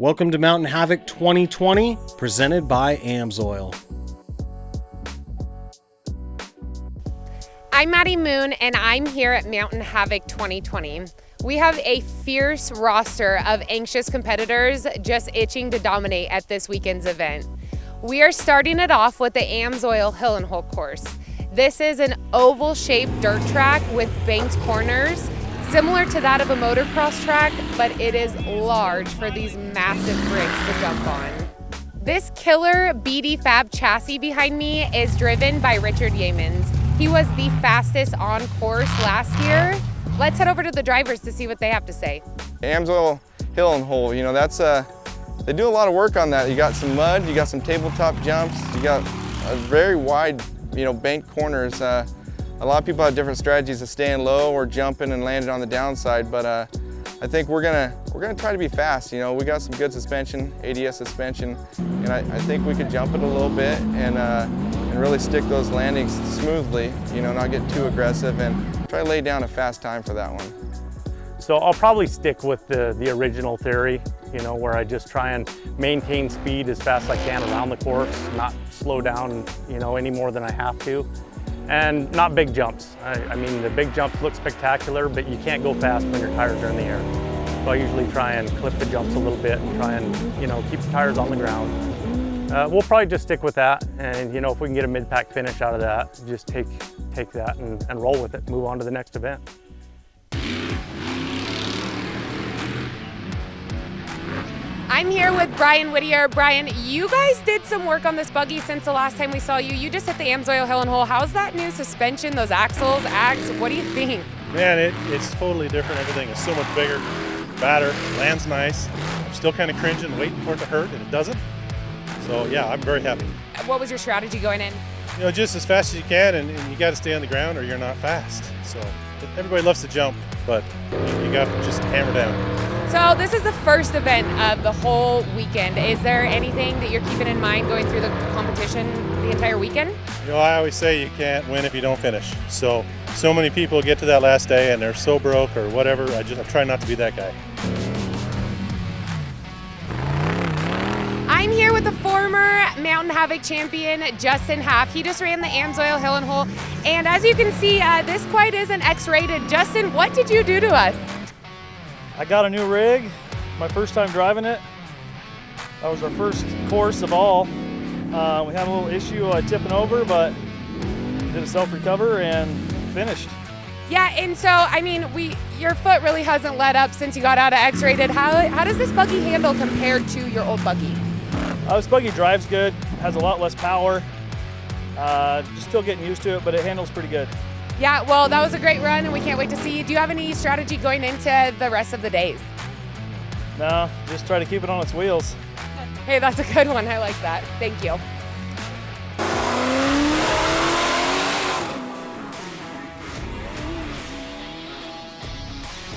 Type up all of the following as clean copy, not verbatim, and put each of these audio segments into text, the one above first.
Welcome to Mountain Havoc 2020, presented by Amsoil. I'm Maddie Moon, and I'm here at Mountain Havoc 2020. We have a fierce roster of anxious competitors just itching to dominate at this weekend's event. We are starting it off with the Amsoil Hill and Hole course. This is an oval-shaped dirt track with banked corners, similar to that of a motocross track, but it is large for these massive bricks to jump on. This killer BD Fab chassis behind me is driven by Richard Yeamans. He was the fastest on course last year. Let's head over to the drivers to see what they have to say. Amsoil Hill and Hole, that's they do a lot of work on that. You got some mud, you got some tabletop jumps, you got a very wide, banked corners. A lot of people have different strategies of staying low or jumping and landing on the downside, but I think we're gonna try to be fast. We got some good suspension, ADS suspension, and I think we could jump it a little bit and really stick those landings smoothly. Not get too aggressive and try to lay down a fast time for that one. So I'll probably stick with the original theory, where I just try and maintain speed as fast as I can around the course, not slow down, any more than I have to. And not big jumps. I mean, the big jumps look spectacular, but you can't go fast when your tires are in the air. So I usually try and clip the jumps a little bit and try and, keep the tires on the ground. We'll probably just stick with that. And, if we can get a mid-pack finish out of that, just take that and roll with it, move on to the next event. I'm here with Brian Whittier. Brian, you guys did some work on this buggy since the last time we saw you. You just hit the Amsoil Hill and Hole. How's that new suspension, those axles, what do you think? Man, it's totally different. Everything is so much bigger, fatter, lands nice. I'm still kind of cringing, waiting for it to hurt, and it doesn't. So yeah, I'm very happy. What was your strategy going in? Just as fast as you can, and you got to stay on the ground or you're not fast. So everybody loves to jump, but you got to just hammer down. So this is the first event of the whole weekend. Is there anything that you're keeping in mind going through the competition the entire weekend? I always say you can't win if you don't finish. So many people get to that last day and they're so broke or whatever. I try not to be that guy. I'm here with the former Mountain Havoc champion, Justin Haff. He just ran the Amsoil Hill and Hole. And as you can see, this quite isn't X-rated. Justin, what did you do to us? I got a new rig, my first time driving it. That was our first course of all. We had a little issue tipping over, but did a self-recover and finished. Yeah, and so, your foot really hasn't let up since you got out of X-rated. How does this buggy handle compared to your old buggy? This buggy drives good, has a lot less power. Just still getting used to it, but it handles pretty good. Yeah, well, that was a great run, and we can't wait to see you. Do you have any strategy going into the rest of the days? No, just try to keep it on its wheels. Hey, that's a good one. I like that. Thank you.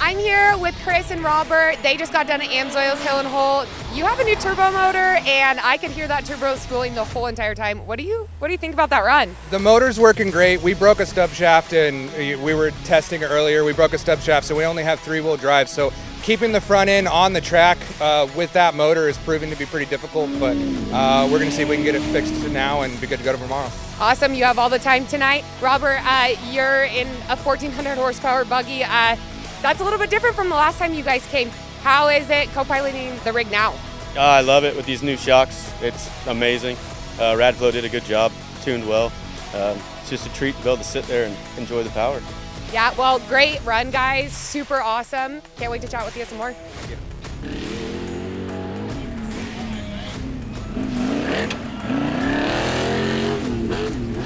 I'm here with Chris and Robert. They just got done at Amsoil's Hill and Hole. You have a new turbo motor, and I could hear that turbo spooling the whole entire time. What do you think about that run? The motor's working great. We broke a stub shaft, and we were testing it earlier. We broke a stub shaft, so we only have 3-wheel drive. So keeping the front end on the track with that motor is proving to be pretty difficult, but we're going to see if we can get it fixed now and be good to go tomorrow. Awesome. You have all the time tonight. Robert, you're in a 1,400 horsepower buggy. That's a little bit different from the last time you guys came. How is it co-piloting the rig now? I love it with these new shocks. It's amazing. Radflow did a good job, tuned well. It's just a treat to be able to sit there and enjoy the power. Yeah, well, great run, guys. Super awesome. Can't wait to chat with you some more. Thank you.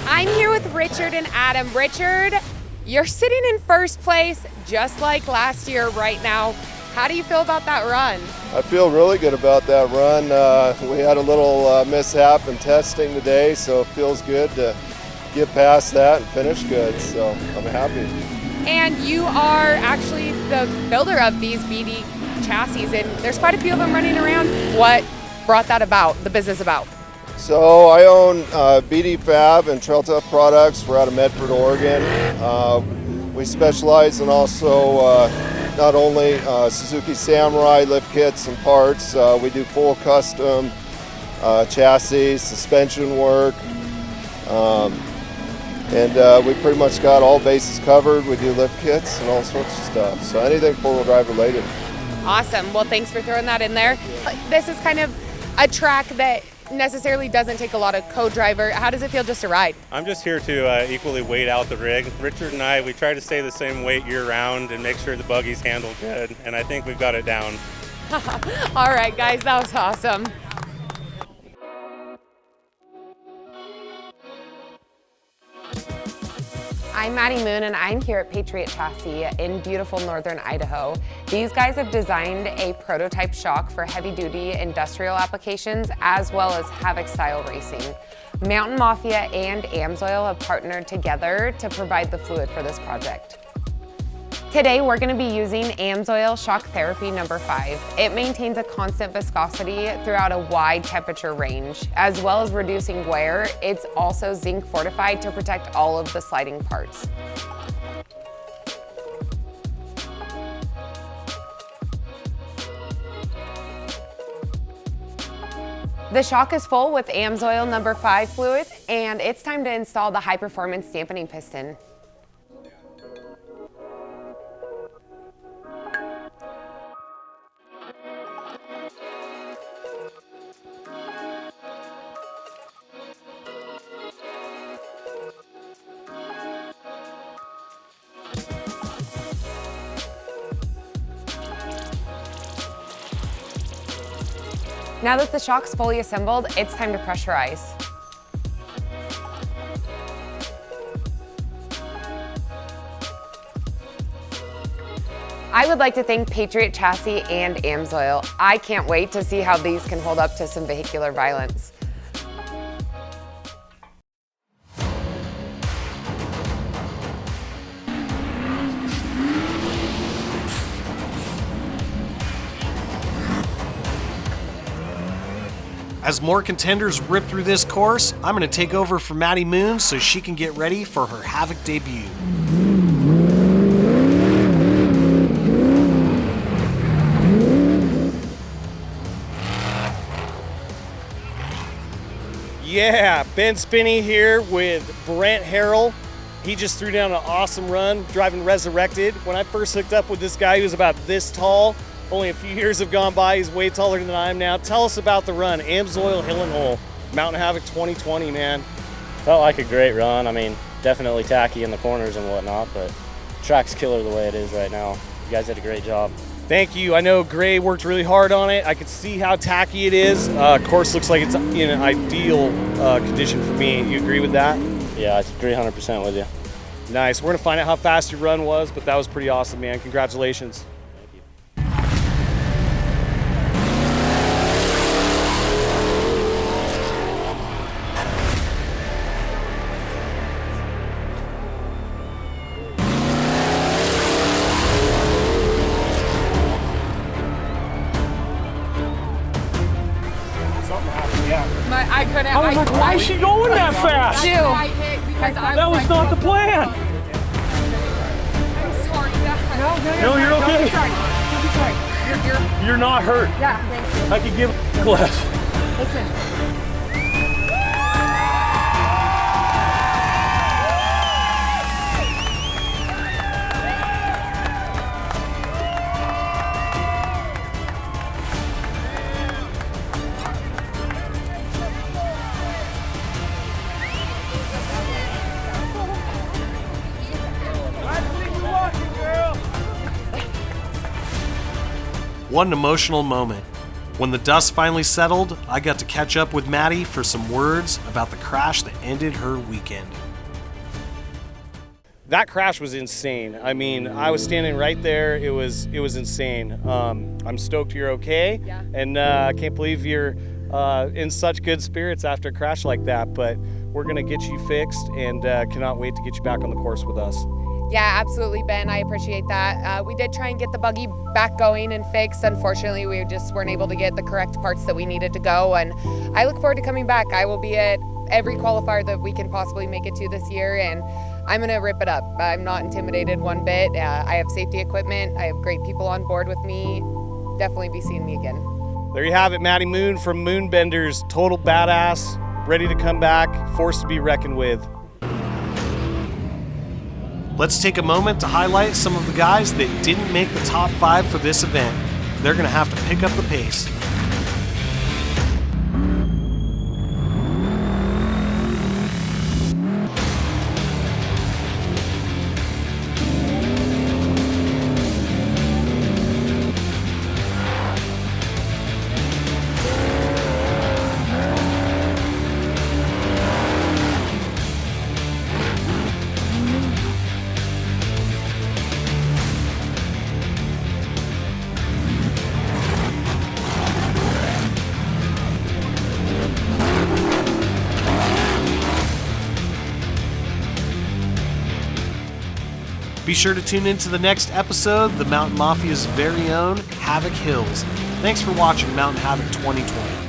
I'm here with Richard and Adam. Richard, you're sitting in first place just like last year right now. How do you feel about that run? I feel really good about that run. We had a little mishap in testing today, so it feels good to get past that and finish good, so I'm happy. And you are actually the builder of these BD chassis, and there's quite a few of them running around. What brought that about, the business about? So I own BD Fab and Trail Tough Products. We're out of Medford, Oregon. We specialize in also not only Suzuki Samurai lift kits and parts, we do full custom chassis, suspension work, and we pretty much got all bases covered. We do lift kits and all sorts of stuff, so anything four-wheel drive related. Awesome. Well, thanks for throwing that in there. This is kind of a track that necessarily doesn't take a lot of co-driver. How does it feel just to ride? I'm just here to equally weight out the rig. Richard and I, we try to stay the same weight year-round and make sure the buggy's handled good, and I think we've got it down. All right, guys, that was awesome. I'm Maddie Moon, and I'm here at Patriot Chassis in beautiful northern Idaho. These guys have designed a prototype shock for heavy-duty industrial applications as well as Havoc-style racing. Mountain Mafia and Amsoil have partnered together to provide the fluid for this project. Today, we're going to be using Amsoil Shock Therapy number 5. It maintains a constant viscosity throughout a wide temperature range, as well as reducing wear. It's also zinc fortified to protect all of the sliding parts. The shock is full with Amsoil number 5 fluid, and it's time to install the high-performance dampening piston. Now that the shock's fully assembled, it's time to pressurize. I would like to thank Patriot Chassis and Amsoil. I can't wait to see how these can hold up to some vehicular violence. As more contenders rip through this course, I'm going to take over for Maddie Moon so she can get ready for her Havoc debut. Yeah, Ben Spinney here with Brent Harrell. He just threw down an awesome run driving Resurrected. When I first hooked up with this guy, he was about this tall. Only a few years have gone by. He's way taller than I am now. Tell us about the run. Amsoil Hill and Hole, Mountain Havoc 2020, man. Felt like a great run. I mean, definitely tacky in the corners and whatnot, but track's killer the way it is right now. You guys did a great job. Thank you. I know Gray worked really hard on it. I could see how tacky it is. Course looks like it's in an ideal condition for me. You agree with that? Yeah, I agree 100% with you. Nice. We're gonna find out how fast your run was, but that was pretty awesome, man. Congratulations. I couldn't. I was like, why is she going that fast? That was not the plan. I'm sorry. No, you're okay. You're not hurt. Yeah, thank you. I could give a class. Listen. What an emotional moment. When the dust finally settled, I got to catch up with Maddie for some words about the crash that ended her weekend. That crash was insane. I mean, I was standing right there. It was insane. I'm stoked you're okay, Yeah. and I can't believe you're in such good spirits after a crash like that. But we're gonna get you fixed, and cannot wait to get you back on the course with us. Yeah, absolutely, Ben. I appreciate that. We did try and get the buggy back going and fixed. Unfortunately, we just weren't able to get the correct parts that we needed to go. And I look forward to coming back. I will be at every qualifier that we can possibly make it to this year. And I'm going to rip it up. I'm not intimidated one bit. I have safety equipment. I have great people on board with me. Definitely be seeing me again. There you have it, Maddie Moon from Moonbenders. Total badass, ready to come back, force to be reckoned with. Let's take a moment to highlight some of the guys that didn't make the top 5 for this event. They're going to have to pick up the pace. Be sure to tune in to the next episode, the Mountain Mafia's very own Havoc Hills. Thanks for watching Mountain Havoc 2020.